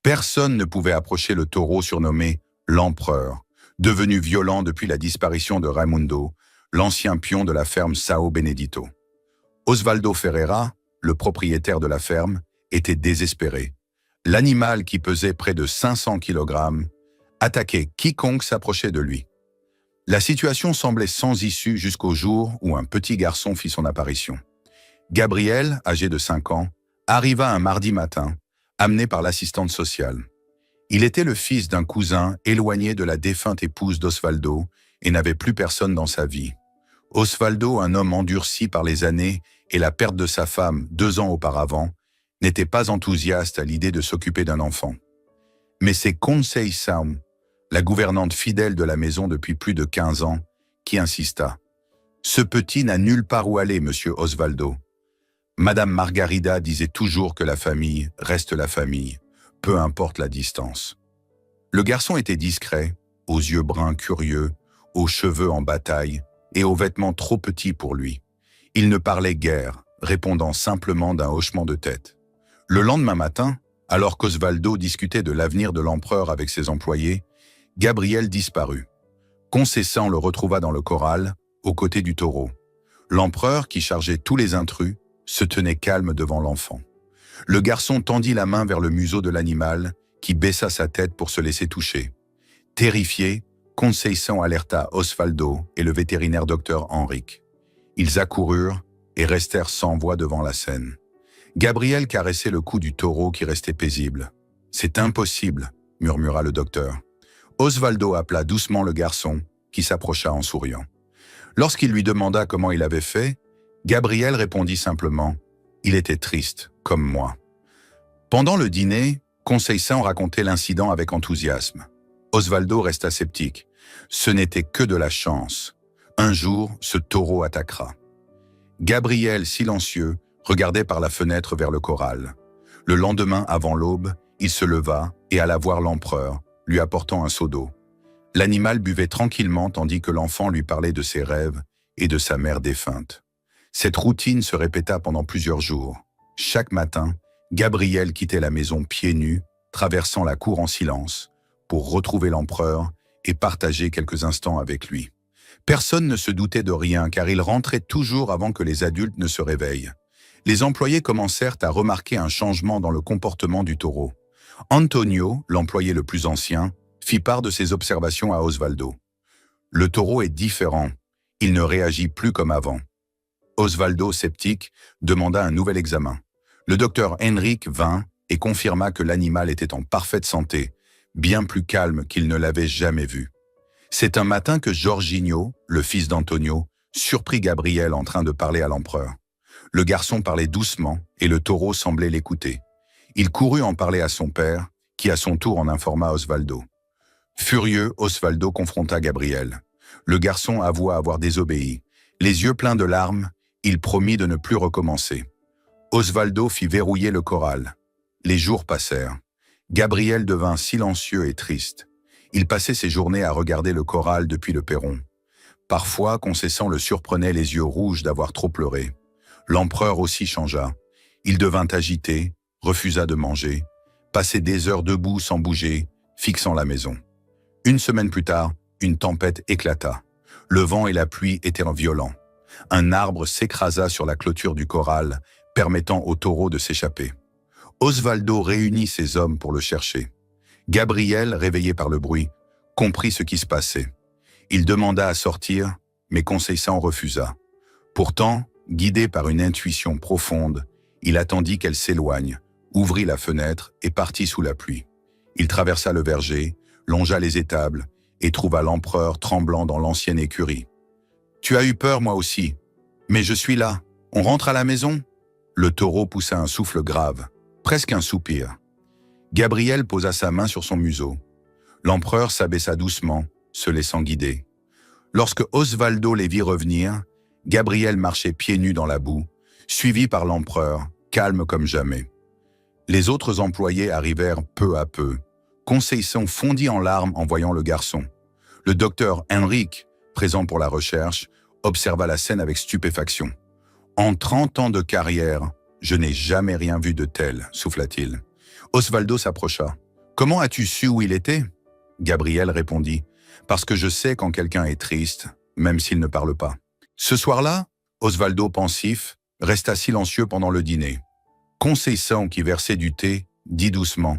Personne ne pouvait approcher le taureau surnommé l'Empereur, devenu violent depuis la disparition de Raimundo, l'ancien pion de la ferme Sao Benedito. Osvaldo Ferreira, le propriétaire de la ferme, était désespéré. L'animal, qui pesait près de 500 kg, attaquait quiconque s'approchait de lui. La situation semblait sans issue jusqu'au jour où un petit garçon fit son apparition. Gabriel, âgé de 5 ans, arriva un mardi matin, amené par l'assistante sociale. Il était le fils d'un cousin éloigné de la défunte épouse d'Osvaldo et n'avait plus personne dans sa vie. Osvaldo, un homme endurci par les années et la perte de sa femme 2 ans auparavant, n'était pas enthousiaste à l'idée de s'occuper d'un enfant. Mais c'est Conceição, la gouvernante fidèle de la maison depuis plus de 15 ans, qui insista. « Ce petit n'a nulle part où aller, monsieur Osvaldo. Madame Margarida disait toujours que la famille reste la famille, peu importe la distance. » Le garçon était discret, aux yeux bruns curieux, aux cheveux en bataille et aux vêtements trop petits pour lui. Il ne parlait guère, répondant simplement d'un hochement de tête. Le lendemain matin, alors qu'Osvaldo discutait de l'avenir de l'empereur avec ses employés, Gabriel disparut. Conceição le retrouva dans le corral, aux côtés du taureau. L'empereur, qui chargeait tous les intrus, se tenait calme devant l'enfant. Le garçon tendit la main vers le museau de l'animal, qui baissa sa tête pour se laisser toucher. Terrifié, Conceição alerta Osvaldo et le vétérinaire docteur Henrique. Ils accoururent et restèrent sans voix devant la scène. Gabriel caressait le cou du taureau qui restait paisible. « C'est impossible », murmura le docteur. Osvaldo appela doucement le garçon, qui s'approcha en souriant. Lorsqu'il lui demanda comment il avait fait, Gabriel répondit simplement « Il était triste, comme moi ». Pendant le dîner, Conceição racontait l'incident avec enthousiasme. Osvaldo resta sceptique. Ce n'était que de la chance. Un jour, ce taureau attaquera. Gabriel, silencieux, regardait par la fenêtre vers le corral. Le lendemain, avant l'aube, il se leva et alla voir l'empereur, lui apportant un seau d'eau. L'animal buvait tranquillement tandis que l'enfant lui parlait de ses rêves et de sa mère défunte. Cette routine se répéta pendant plusieurs jours. Chaque matin, Gabriel quittait la maison pieds nus, traversant la cour en silence, pour retrouver l'empereur et partager quelques instants avec lui. Personne ne se doutait de rien car il rentrait toujours avant que les adultes ne se réveillent. Les employés commencèrent à remarquer un changement dans le comportement du taureau. Antonio, l'employé le plus ancien, fit part de ses observations à Osvaldo. « Le taureau est différent, il ne réagit plus comme avant. » Osvaldo, sceptique, demanda un nouvel examen. Le docteur Henrique vint et confirma que l'animal était en parfaite santé, bien plus calme qu'il ne l'avait jamais vu. C'est un matin que Jorginho, le fils d'Antonio, surprit Gabriel en train de parler à l'empereur. Le garçon parlait doucement et le taureau semblait l'écouter. Il courut en parler à son père, qui à son tour en informa Osvaldo. Furieux, Osvaldo confronta Gabriel. Le garçon avoua avoir désobéi. Les yeux pleins de larmes, il promit de ne plus recommencer. Osvaldo fit verrouiller le corral. Les jours passèrent. Gabriel devint silencieux et triste. Il passait ses journées à regarder le corral depuis le perron. Parfois, Conceição le surprenait les yeux rouges d'avoir trop pleuré. L'empereur aussi changea. Il devint agité, refusa de manger, passait des heures debout sans bouger, fixant la maison. Une semaine plus tard, une tempête éclata. Le vent et la pluie étaient violents. Un arbre s'écrasa sur la clôture du corral, permettant au taureau de s'échapper. Osvaldo réunit ses hommes pour le chercher. Gabriel, réveillé par le bruit, comprit ce qui se passait. Il demanda à sortir, mais Conceição refusa. Pourtant, guidé par une intuition profonde, il attendit qu'elle s'éloigne, ouvrit la fenêtre et partit sous la pluie. Il traversa le verger, longea les étables et trouva l'empereur tremblant dans l'ancienne écurie. « Tu as eu peur, moi aussi. Mais je suis là. On rentre à la maison ?» Le taureau poussa un souffle grave, presque un soupir. Gabriel posa sa main sur son museau. L'empereur s'abaissa doucement, se laissant guider. Lorsque Osvaldo les vit revenir, Gabriel marchait pieds nus dans la boue, suivi par l'empereur, calme comme jamais. Les autres employés arrivèrent peu à peu. Conceição fondit en larmes en voyant le garçon. Le docteur Henrique, présent pour la recherche, observa la scène avec stupéfaction. « En 30 ans de carrière, je n'ai jamais rien vu de tel, souffla-t-il. Osvaldo s'approcha. Comment as-tu su où il était? Gabriel répondit. Parce que je sais quand quelqu'un est triste, même s'il ne parle pas. Ce soir-là, Osvaldo pensif resta silencieux pendant le dîner. Conceição, qui versait du thé, dit doucement.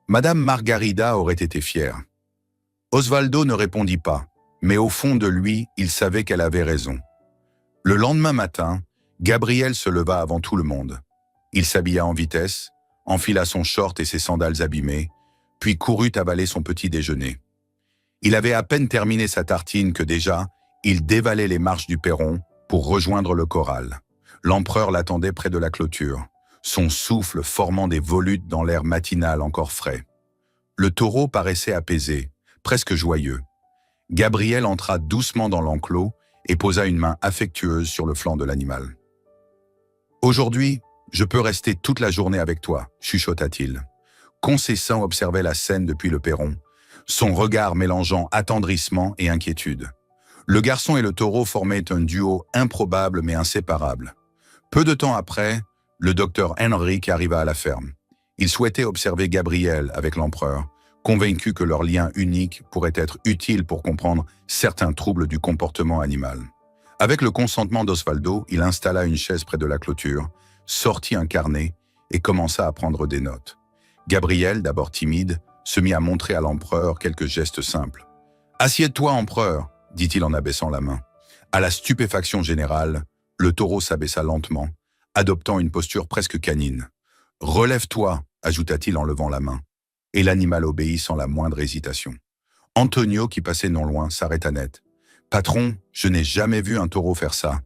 Madame Margarida aurait été fière. Osvaldo ne répondit pas, mais au fond de lui, il savait qu'elle avait raison. Le lendemain matin, Gabriel se leva avant tout le monde. Il s'habilla en vitesse, enfila son short et ses sandales abîmées, puis courut avaler son petit déjeuner. Il avait à peine terminé sa tartine que déjà, il dévalait les marches du perron pour rejoindre le corral. L'empereur l'attendait près de la clôture, son souffle formant des volutes dans l'air matinal encore frais. Le taureau paraissait apaisé, presque joyeux. Gabriel entra doucement dans l'enclos et posa une main affectueuse sur le flanc de l'animal. « Aujourd'hui, je peux rester toute la journée avec toi, » chuchota-t-il. Conceição observait la scène depuis le perron, son regard mélangeant attendrissement et inquiétude. Le garçon et le taureau formaient un duo improbable mais inséparable. Peu de temps après, le docteur Henrique arriva à la ferme. Il souhaitait observer Gabriel avec l'empereur, convaincu que leur lien unique pourrait être utile pour comprendre certains troubles du comportement animal. Avec le consentement d'Osvaldo, il installa une chaise près de la clôture, sortit un carnet et commença à prendre des notes. Gabriel, d'abord timide, se mit à montrer à l'empereur quelques gestes simples. « Assieds-toi, empereur !» dit-il en abaissant la main. À la stupéfaction générale, le taureau s'abaissa lentement, adoptant une posture presque canine. « Relève-toi !» ajouta-t-il en levant la main. Et l'animal obéit sans la moindre hésitation. Antonio, qui passait non loin, s'arrêta net. « Patron, je n'ai jamais vu un taureau faire ça.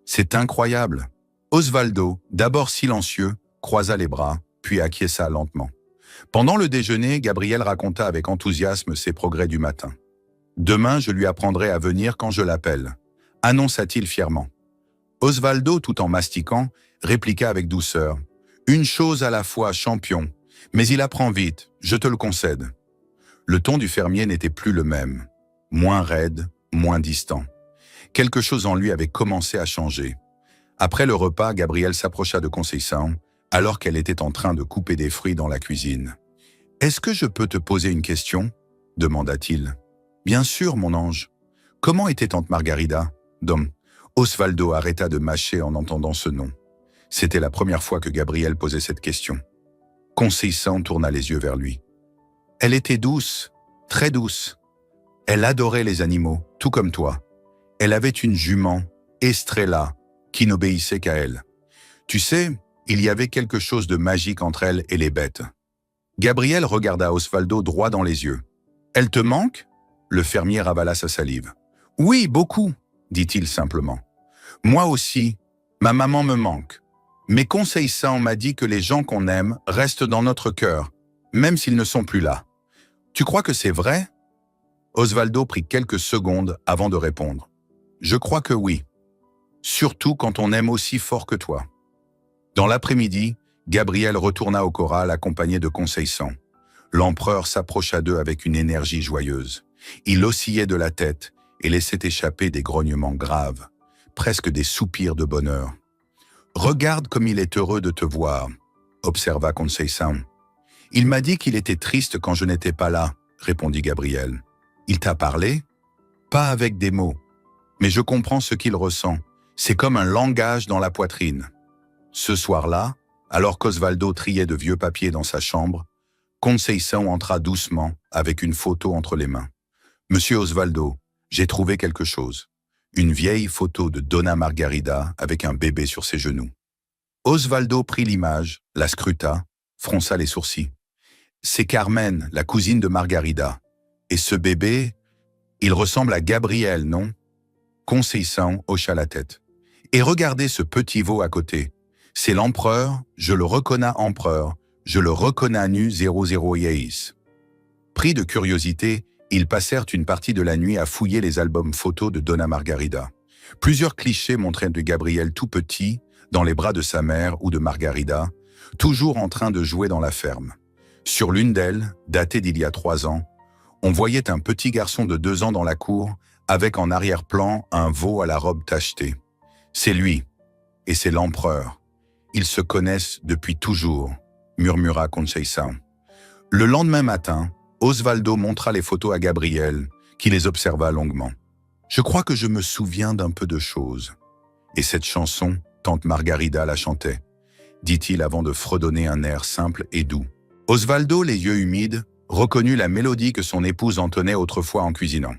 C'est incroyable !» Osvaldo, d'abord silencieux, croisa les bras, puis acquiesça lentement. Pendant le déjeuner, Gabriel raconta avec enthousiasme ses progrès du matin. « Demain, je lui apprendrai à venir quand je l'appelle », annonça-t-il fièrement. Osvaldo, tout en mastiquant, répliqua avec douceur. « Une chose à la fois, champion, mais il apprend vite, je te le concède. » Le ton du fermier n'était plus le même, moins raide, moins distant. Quelque chose en lui avait commencé à changer. Après le repas, Gabriel s'approcha de Conceição, alors qu'elle était en train de couper des fruits dans la cuisine. « Est-ce que je peux te poser une question ?» demanda-t-il. « Bien sûr, mon ange. Comment était tante Margarida ?» Osvaldo arrêta de mâcher en entendant ce nom. C'était la première fois que Gabriel posait cette question. Conceição tourna les yeux vers lui. « Elle était douce, très douce. Elle adorait les animaux, tout comme toi. Elle avait une jument, Estrella, qui n'obéissait qu'à elle. Tu sais, il y avait quelque chose de magique entre elle et les bêtes. » Gabriel regarda Osvaldo droit dans les yeux. « Elle te manque ?» Le fermier ravala sa salive. « Oui, beaucoup, » dit-il simplement. « Moi aussi, ma maman me manque. Mais Conceição m'a dit que les gens qu'on aime restent dans notre cœur, même s'ils ne sont plus là. Tu crois que c'est vrai ?» Osvaldo prit quelques secondes avant de répondre. « Je crois que oui. Surtout quand on aime aussi fort que toi. » Dans l'après-midi, Gabriel retourna au corral accompagné de Conceição. L'empereur s'approcha d'eux avec une énergie joyeuse. Il oscillait de la tête et laissait échapper des grognements graves, presque des soupirs de bonheur. « Regarde comme il est heureux de te voir », observa Conceição. « Il m'a dit qu'il était triste quand je n'étais pas là », répondit Gabriel. « Il t'a parlé ?»« Pas avec des mots, mais je comprends ce qu'il ressent. C'est comme un langage dans la poitrine. » Ce soir-là, alors qu'Osvaldo triait de vieux papiers dans sa chambre, Conceição entra doucement avec une photo entre les mains. « Monsieur Osvaldo, j'ai trouvé quelque chose. Une vieille photo de Dona Margarida avec un bébé sur ses genoux. » Osvaldo prit l'image, la scruta, fronça les sourcils. « C'est Carmen, la cousine de Margarida. Et ce bébé, il ressemble à Gabriel, non ?» Conceição hocha la tête. « Et regardez ce petit veau à côté. C'est l'empereur, je le reconnais empereur, je le reconnais nu 00 Yeis. » Pris de curiosité, ils passèrent une partie de la nuit à fouiller les albums photos de Dona Margarida. Plusieurs clichés montraient de Gabriel tout petit, dans les bras de sa mère ou de Margarida, toujours en train de jouer dans la ferme. Sur l'une d'elles, datée d'il y a 3 ans, on voyait un petit garçon de 2 ans dans la cour, avec en arrière-plan un veau à la robe tachetée. C'est lui, et c'est l'empereur. Ils se connaissent depuis toujours, murmura Conceição. Le lendemain matin, Osvaldo montra les photos à Gabriel, qui les observa longuement. « Je crois que je me souviens d'un peu de choses. Et cette chanson, tante Margarida la chantait, dit-il avant de fredonner un air simple et doux. Osvaldo, les yeux humides, reconnut la mélodie que son épouse entonnait autrefois en cuisinant.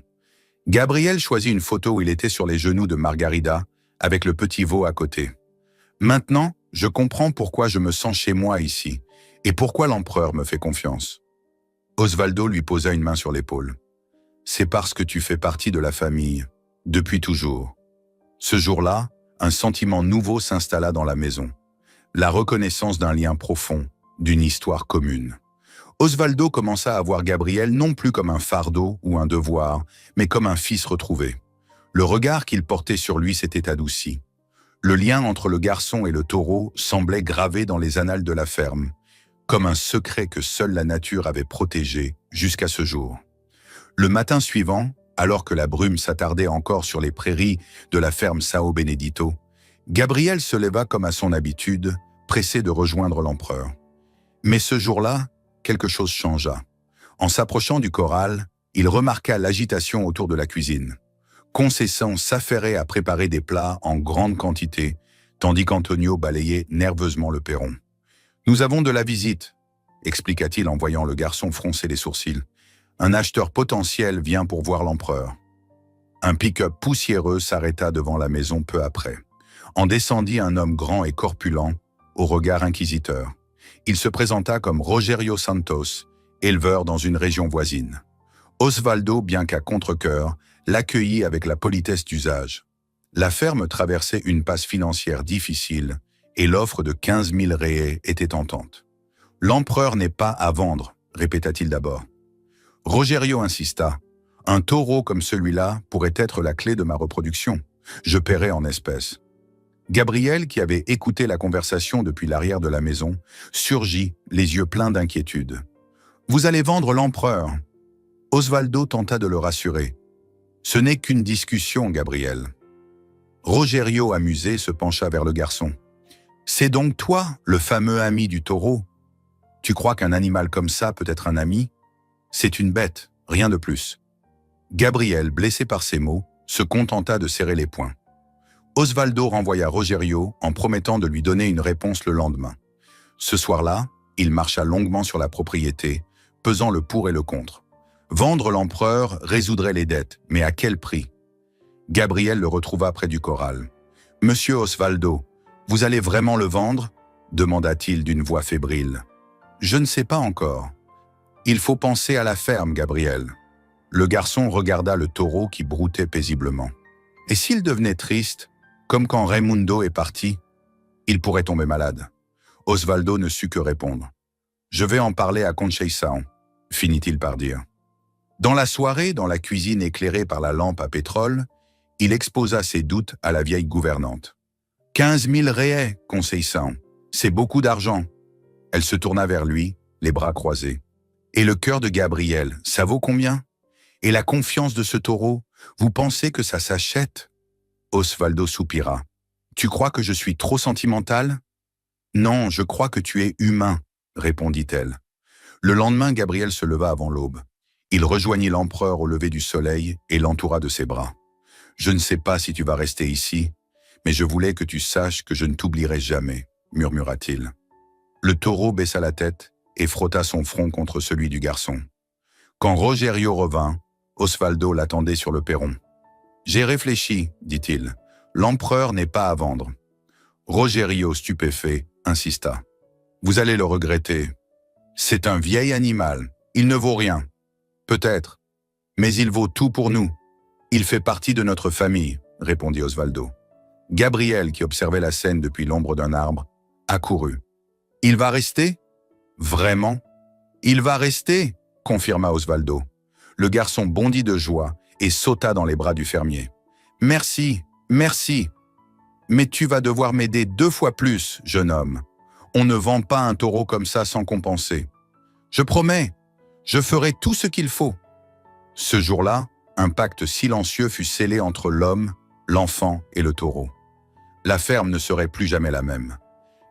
Gabriel choisit une photo où il était sur les genoux de Margarida, avec le petit veau à côté. « Maintenant, je comprends pourquoi je me sens chez moi ici, et pourquoi l'empereur me fait confiance. » Osvaldo lui posa une main sur l'épaule. « C'est parce que tu fais partie de la famille, depuis toujours. » Ce jour-là, un sentiment nouveau s'installa dans la maison. La reconnaissance d'un lien profond, d'une histoire commune. Osvaldo commença à voir Gabriel non plus comme un fardeau ou un devoir, mais comme un fils retrouvé. Le regard qu'il portait sur lui s'était adouci. Le lien entre le garçon et le taureau semblait gravé dans les annales de la ferme, comme un secret que seule la nature avait protégé jusqu'à ce jour. Le matin suivant, alors que la brume s'attardait encore sur les prairies de la ferme Sao Benedito, Gabriel se leva comme à son habitude, pressé de rejoindre l'empereur. Mais ce jour-là, quelque chose changea. En s'approchant du corral, il remarqua l'agitation autour de la cuisine. Concessant s'affairait à préparer des plats en grande quantité, tandis qu'Antonio balayait nerveusement le perron. « Nous avons de la visite », expliqua-t-il en voyant le garçon froncer les sourcils. « Un acheteur potentiel vient pour voir l'empereur. » Un pick-up poussiéreux s'arrêta devant la maison peu après. En descendit un homme grand et corpulent, au regard inquisiteur. Il se présenta comme Rogerio Santos, éleveur dans une région voisine. Osvaldo, bien qu'à contre-cœur, l'accueillit avec la politesse d'usage. La ferme traversait une passe financière difficile et l'offre de 15 000 réais était tentante. « L'empereur n'est pas à vendre », répéta-t-il d'abord. Rogerio insista. « Un taureau comme celui-là pourrait être la clé de ma reproduction. Je paierai en espèces. » Gabriel, qui avait écouté la conversation depuis l'arrière de la maison, surgit, les yeux pleins d'inquiétude. « Vous allez vendre l'empereur !» Osvaldo tenta de le rassurer. « Ce n'est qu'une discussion, Gabriel. » Rogerio, amusé, se pencha vers le garçon. « C'est donc toi, le fameux ami du taureau? Tu crois qu'un animal comme ça peut être un ami? C'est une bête, rien de plus. » Gabriel, blessé par ces mots, se contenta de serrer les poings. Osvaldo renvoya Rogerio en promettant de lui donner une réponse le lendemain. Ce soir-là, il marcha longuement sur la propriété, pesant le pour et le contre. Vendre l'empereur résoudrait les dettes, mais à quel prix? Gabriel le retrouva près du corral. « Monsieur Osvaldo, vous allez vraiment le vendre ?» demanda-t-il d'une voix fébrile. « Je ne sais pas encore. Il faut penser à la ferme, Gabriel. » Le garçon regarda le taureau qui broutait paisiblement. « Et s'il devenait triste, comme quand Raimundo est parti, il pourrait tomber malade. » Osvaldo ne sut que répondre. « Je vais en parler à Conceição », finit-il par dire. Dans la soirée, dans la cuisine éclairée par la lampe à pétrole, il exposa ses doutes à la vieille gouvernante. « 15 000 réais, Conceição, c'est beaucoup d'argent. » Elle se tourna vers lui, les bras croisés. « Et le cœur de Gabriel, ça vaut combien? Et la confiance de ce taureau, vous pensez que ça s'achète ?» Osvaldo soupira. « Tu crois que je suis trop sentimental? »« Non, je crois que tu es humain, » répondit-elle. Le lendemain, Gabriel se leva avant l'aube. Il rejoignit l'empereur au lever du soleil et l'entoura de ses bras. « Je ne sais pas si tu vas rester ici, mais je voulais que tu saches que je ne t'oublierai jamais, » murmura-t-il. Le taureau baissa la tête et frotta son front contre celui du garçon. Quand Rogerio revint, Osvaldo l'attendait sur le perron. « J'ai réfléchi, dit-il. L'empereur n'est pas à vendre. » Rogerio, stupéfait, insista. « Vous allez le regretter. C'est un vieil animal. Il ne vaut rien. Peut-être. Mais il vaut tout pour nous. Il fait partie de notre famille, » répondit Osvaldo. Gabriel, qui observait la scène depuis l'ombre d'un arbre, accourut. « Il va rester? »« Vraiment? »« Il va rester » confirma Osvaldo. Le garçon bondit de joie et sauta dans les bras du fermier. « Merci, merci. Mais tu vas devoir m'aider 2 fois plus, jeune homme. On ne vend pas un taureau comme ça sans compenser. Je promets, je ferai tout ce qu'il faut. » Ce jour-là, un pacte silencieux fut scellé entre l'homme, l'enfant et le taureau. La ferme ne serait plus jamais la même.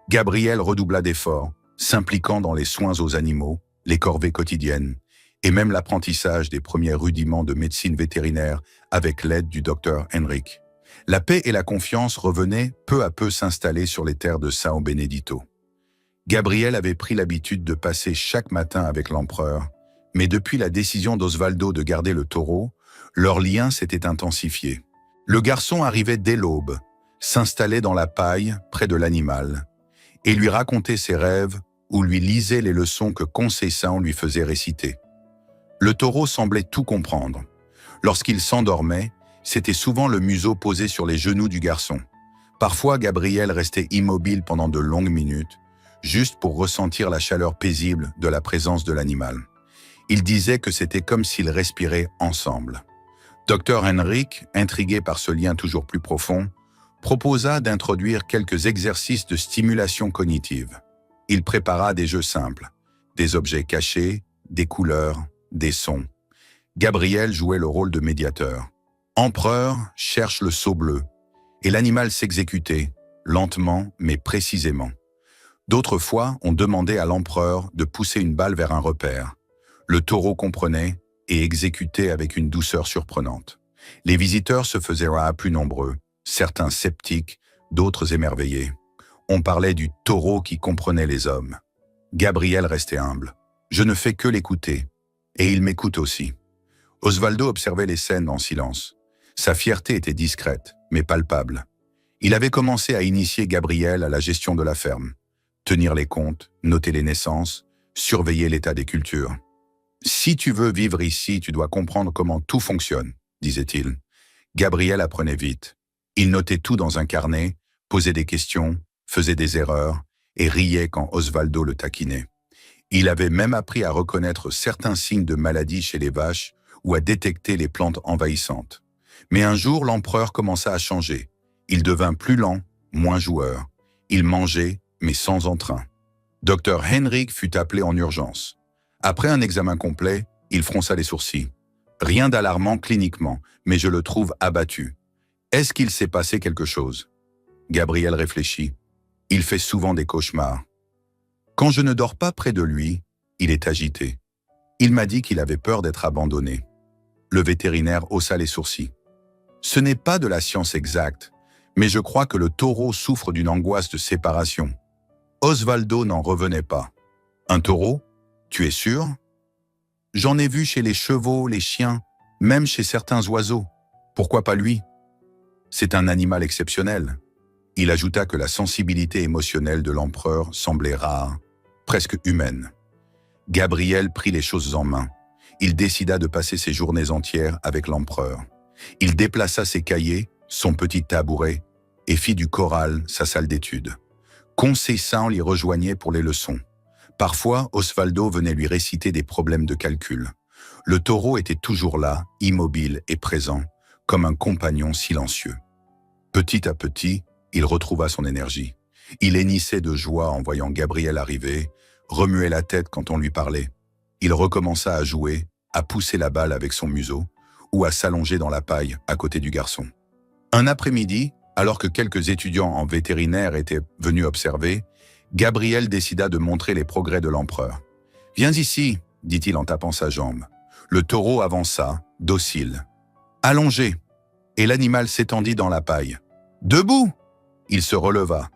Gabriel redoubla d'efforts, s'impliquant dans les soins aux animaux, les corvées quotidiennes, et même l'apprentissage des premiers rudiments de médecine vétérinaire avec l'aide du docteur Henrik. La paix et la confiance revenaient peu à peu s'installer sur les terres de São Benedito. Gabriel avait pris l'habitude de passer chaque matin avec l'empereur, mais depuis la décision d'Osvaldo de garder le taureau, leur lien s'était intensifié. Le garçon arrivait dès l'aube, s'installait dans la paille près de l'animal, et lui racontait ses rêves ou lui lisait les leçons que Conceição lui faisait réciter. Le taureau semblait tout comprendre. Lorsqu'il s'endormait, c'était souvent le museau posé sur les genoux du garçon. Parfois, Gabriel restait immobile pendant de longues minutes, juste pour ressentir la chaleur paisible de la présence de l'animal. Il disait que c'était comme s'ils respiraient ensemble. Dr Henrik, intrigué par ce lien toujours plus profond, proposa d'introduire quelques exercices de stimulation cognitive. Il prépara des jeux simples, des objets cachés, des couleurs, des sons. Gabriel jouait le rôle de médiateur. Empereur cherche le sceau bleu, et l'animal s'exécutait, lentement mais précisément. D'autres fois, on demandait à l'empereur de pousser une balle vers un repère. Le taureau comprenait et exécutait avec une douceur surprenante. Les visiteurs se faisaient plus nombreux, certains sceptiques, d'autres émerveillés. On parlait du taureau qui comprenait les hommes. Gabriel restait humble. Je ne fais que l'écouter, et il m'écoute aussi. Osvaldo observait les scènes en silence. Sa fierté était discrète, mais palpable. Il avait commencé à initier Gabriel à la gestion de la ferme. Tenir les comptes, noter les naissances, surveiller l'état des cultures. « Si tu veux vivre ici, tu dois comprendre comment tout fonctionne », disait-il. Gabriel apprenait vite. Il notait tout dans un carnet, posait des questions, faisait des erreurs et riait quand Osvaldo le taquinait. Il avait même appris à reconnaître certains signes de maladie chez les vaches ou à détecter les plantes envahissantes. Mais un jour, l'empereur commença à changer. Il devint plus lent, moins joueur. Il mangeait, mais sans entrain. Dr Henrik fut appelé en urgence. Après un examen complet, il fronça les sourcils. Rien d'alarmant cliniquement, mais je le trouve abattu. Est-ce qu'il s'est passé quelque chose? Gabriel réfléchit. Il fait souvent des cauchemars. Quand je ne dors pas près de lui, il est agité. Il m'a dit qu'il avait peur d'être abandonné. Le vétérinaire haussa les sourcils. Ce n'est pas de la science exacte, mais je crois que le taureau souffre d'une angoisse de séparation. Osvaldo n'en revenait pas. Un taureau? Tu es sûr? J'en ai vu chez les chevaux, les chiens, même chez certains oiseaux. Pourquoi pas lui? C'est un animal exceptionnel. Il ajouta que la sensibilité émotionnelle de l'empereur semblait rare, presque humaine. Gabriel prit les choses en main. Il décida de passer ses journées entières avec l'empereur. Il déplaça ses cahiers, son petit tabouret, et fit du choral sa salle d'études. Conceição l'y rejoignait pour les leçons. Parfois, Osvaldo venait lui réciter des problèmes de calcul. Le taureau était toujours là, immobile et présent, comme un compagnon silencieux. Petit à petit, il retrouva son énergie. Il hennissait de joie en voyant Gabriel arriver, remuait la tête quand on lui parlait. Il recommença à jouer, à pousser la balle avec son museau, ou à s'allonger dans la paille à côté du garçon. Un après-midi, alors que quelques étudiants en vétérinaire étaient venus observer, Gabriel décida de montrer les progrès de l'empereur. « Viens ici », dit-il en tapant sa jambe. Le taureau avança, docile. « Allongé », et l'animal s'étendit dans la paille. « Debout !» Il se releva.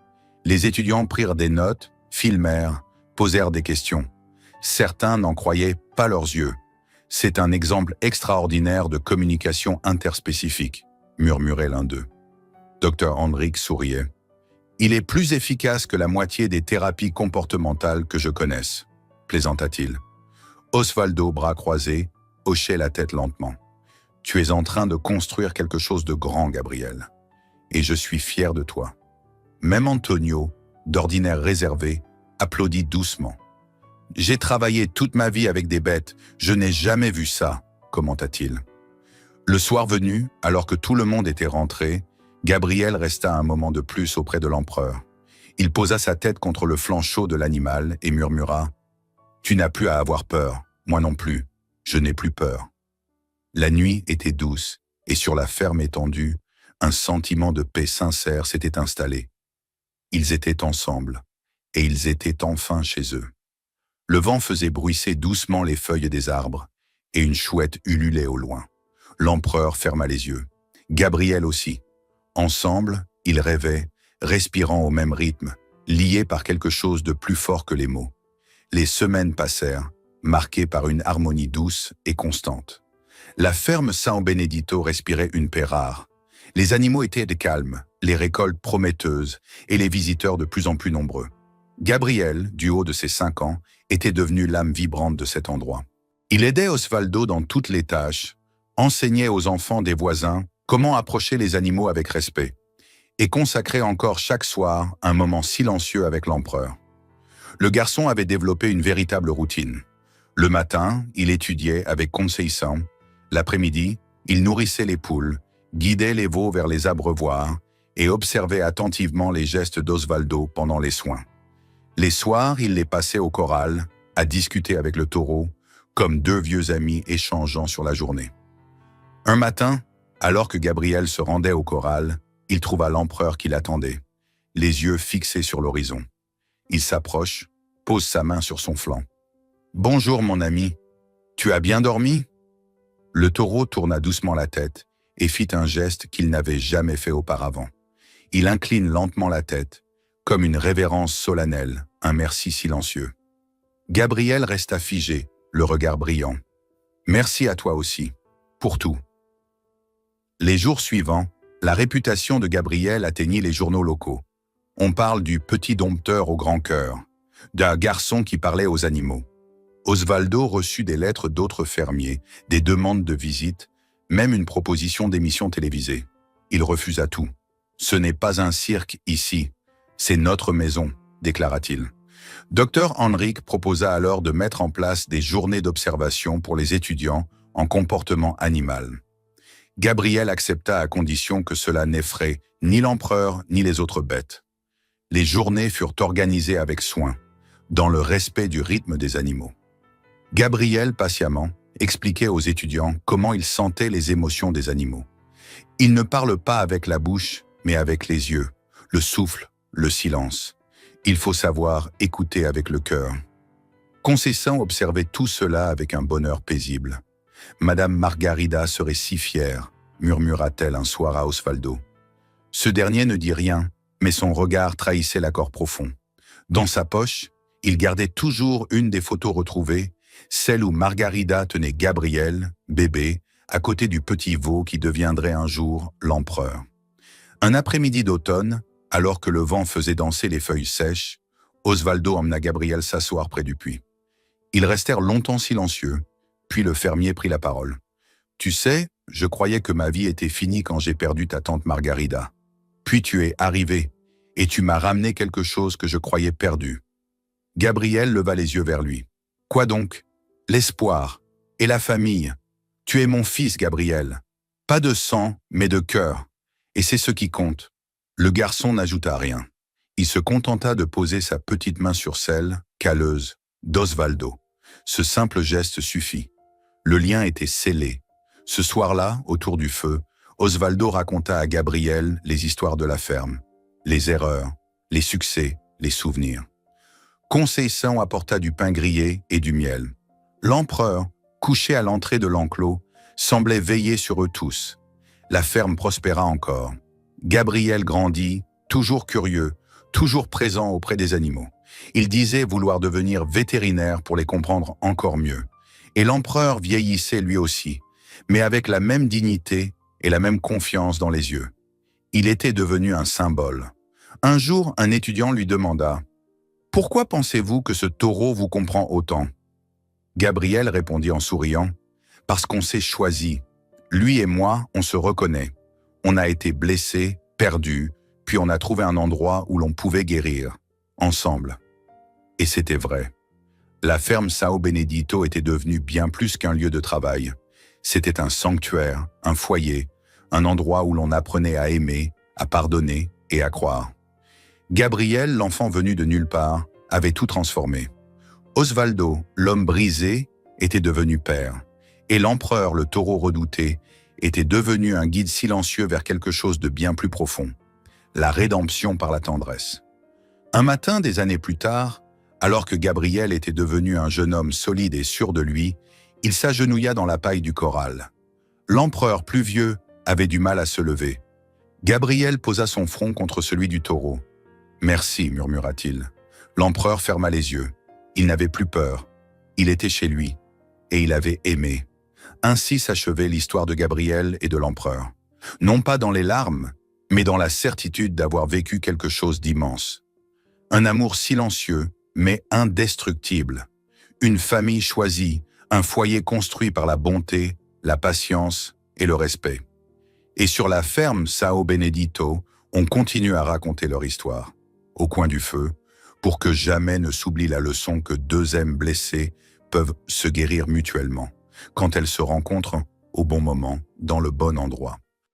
Les étudiants prirent des notes, filmèrent, posèrent des questions. Certains n'en croyaient pas leurs yeux. « C'est un exemple extraordinaire de communication interspécifique », murmurait l'un d'eux. Dr Henrik souriait. « Il est plus efficace que la moitié des thérapies comportementales que je connaisse », plaisanta-t-il. Osvaldo, bras croisés, hochait la tête lentement. « Tu es en train de construire quelque chose de grand, Gabriel. Et je suis fier de toi. » Même Antonio, d'ordinaire réservé, applaudit doucement. « J'ai travaillé toute ma vie avec des bêtes, je n'ai jamais vu ça », commenta-t-il. Le soir venu, alors que tout le monde était rentré, Gabriel resta un moment de plus auprès de l'empereur. Il posa sa tête contre le flanc chaud de l'animal et murmura « Tu n'as plus à avoir peur, moi non plus, je n'ai plus peur. » La nuit était douce et sur la ferme étendue, un sentiment de paix sincère s'était installé. Ils étaient ensemble et ils étaient enfin chez eux. Le vent faisait bruisser doucement les feuilles des arbres, et une chouette ululait au loin. L'empereur ferma les yeux. Gabriel aussi. Ensemble, ils rêvaient, respirant au même rythme, liés par quelque chose de plus fort que les mots. Les semaines passèrent, marquées par une harmonie douce et constante. La ferme San Benedito respirait une paix rare. Les animaux étaient calmes, les récoltes prometteuses et les visiteurs de plus en plus nombreux. Gabriel, du haut de ses 5 ans, était devenu l'âme vibrante de cet endroit. Il aidait Osvaldo dans toutes les tâches, enseignait aux enfants des voisins comment approcher les animaux avec respect, et consacrait encore chaque soir un moment silencieux avec l'empereur. Le garçon avait développé une véritable routine. Le matin, il étudiait avec Conceição. L'après-midi, il nourrissait les poules, guidait les veaux vers les abreuvoirs et observait attentivement les gestes d'Osvaldo pendant les soins. Les soirs, il les passait au corral, à discuter avec le taureau, comme deux vieux amis échangeant sur la journée. Un matin, alors que Gabriel se rendait au corral, il trouva l'empereur qui l'attendait, les yeux fixés sur l'horizon. Il s'approche, pose sa main sur son flanc. « Bonjour mon ami, tu as bien dormi ?» Le taureau tourna doucement la tête et fit un geste qu'il n'avait jamais fait auparavant. Il incline lentement la tête, comme une révérence solennelle, un merci silencieux. Gabriel resta figé, le regard brillant. « Merci à toi aussi, pour tout. » Les jours suivants, la réputation de Gabriel atteignit les journaux locaux. On parle du petit dompteur au grand cœur, d'un garçon qui parlait aux animaux. Osvaldo reçut des lettres d'autres fermiers, des demandes de visite, même une proposition d'émission télévisée. Il refusa tout. « Ce n'est pas un cirque ici, c'est notre maison », déclara-t-il. Dr Henrik proposa alors de mettre en place des journées d'observation pour les étudiants en comportement animal. Gabriel accepta à condition que cela n'effraie ni l'empereur ni les autres bêtes. Les journées furent organisées avec soin, dans le respect du rythme des animaux. Gabriel, patiemment, expliquait aux étudiants comment il sentait les émotions des animaux. Il ne parle pas avec la bouche, mais avec les yeux, le souffle, le silence. Il faut savoir écouter avec le cœur. Conceição observait tout cela avec un bonheur paisible. « Madame Margarida serait si fière », murmura-t-elle un soir à Osvaldo. Ce dernier ne dit rien, mais son regard trahissait l'accord profond. Dans sa poche, il gardait toujours une des photos retrouvées, celle où Margarida tenait Gabriel, bébé, à côté du petit veau qui deviendrait un jour l'empereur. Un après-midi d'automne, alors que le vent faisait danser les feuilles sèches, Osvaldo emmena Gabriel s'asseoir près du puits. Ils restèrent longtemps silencieux, puis le fermier prit la parole. « Tu sais, je croyais que ma vie était finie quand j'ai perdu ta tante Margarida. Puis tu es arrivé, et tu m'as ramené quelque chose que je croyais perdu. » Gabriel leva les yeux vers lui. « Quoi donc ? L'espoir et la famille. Tu es mon fils, Gabriel. Pas de sang, mais de cœur. Et c'est ce qui compte. » Le garçon n'ajouta rien. Il se contenta de poser sa petite main sur celle, calleuse, d'Osvaldo. Ce simple geste suffit. Le lien était scellé. Ce soir-là, autour du feu, Osvaldo raconta à Gabriel les histoires de la ferme, les erreurs, les succès, les souvenirs. Conceição apporta du pain grillé et du miel. L'empereur, couché à l'entrée de l'enclos, semblait veiller sur eux tous. La ferme prospéra encore. Gabriel grandit, toujours curieux, toujours présent auprès des animaux. Il disait vouloir devenir vétérinaire pour les comprendre encore mieux. Et l'empereur vieillissait lui aussi, mais avec la même dignité et la même confiance dans les yeux. Il était devenu un symbole. Un jour, un étudiant lui demanda « Pourquoi pensez-vous que ce taureau vous comprend autant ?» Gabriel répondit en souriant « Parce qu'on s'est choisi. Lui et moi, on se reconnaît. On a été blessés, perdus, puis on a trouvé un endroit où l'on pouvait guérir, ensemble. » Et c'était vrai. La ferme San Benedito était devenue bien plus qu'un lieu de travail. C'était un sanctuaire, un foyer, un endroit où l'on apprenait à aimer, à pardonner et à croire. Gabriel, l'enfant venu de nulle part, avait tout transformé. Osvaldo, l'homme brisé, était devenu père. Et l'empereur, le taureau redouté, était devenu un guide silencieux vers quelque chose de bien plus profond. La rédemption par la tendresse. Un matin, des années plus tard, Alors que Gabriel était devenu un jeune homme solide et sûr de lui, il s'agenouilla dans la paille du corral. L'empereur, plus vieux, avait du mal à se lever. Gabriel posa son front contre celui du taureau. « Merci » murmura-t-il. L'empereur ferma les yeux. Il n'avait plus peur. Il était chez lui. Et il avait aimé. Ainsi s'achevait l'histoire de Gabriel et de l'empereur. Non pas dans les larmes, mais dans la certitude d'avoir vécu quelque chose d'immense. Un amour silencieux, mais indestructible. Une famille choisie, un foyer construit par la bonté, la patience et le respect. Et sur la ferme Sao Benedito, on continue à raconter leur histoire, au coin du feu, pour que jamais ne s'oublie la leçon que deux êmes blessés peuvent se guérir mutuellement, quand elles se rencontrent au bon moment, dans le bon endroit.